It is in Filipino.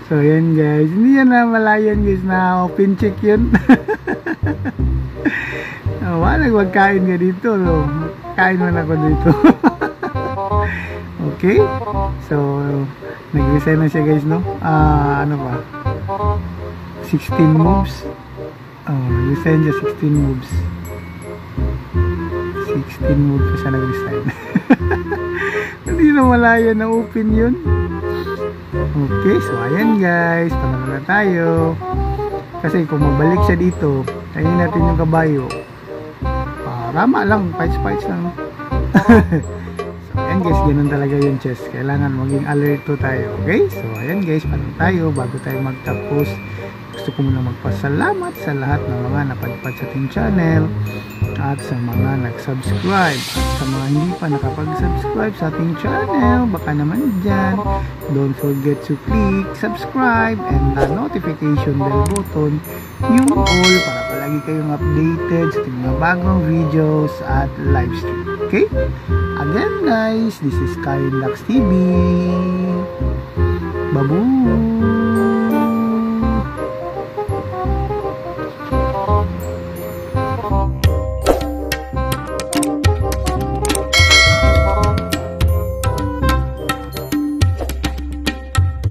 So yan guys, hindi yan na malayan guys, na open check yun. Wala, magkain ka dito, no? Kain man ako dito. Okay, so nag-resign na siya guys, no? Ano ba, 16 moves. Nag-resign siya, 16 moves. 16 moves pa siya nag-resign. Hindi na malaya na open yun. Okay, so ayan guys, panalo na tayo. Kasi kung mabalik siya dito, tayin natin yung kabayo. Rama lang, fights lang. So ayan guys, ganun talaga yung chess. Kailangan maging alerto tayo. Okay, so ayan guys, panalo tayo. Bago tayo magtapos, gusto ko muna magpasalamat sa lahat ng mga napadpad sa ating channel at sa mga nag-subscribe at sa mga hindi pa nakapag-subscribe sa ating channel, baka naman dyan, don't forget to click subscribe and the notification bell button, yung all, para palagi kayong updated sa ating mga bagong videos at live stream. Okay? Again guys, this is Karin Lux TV. Babu!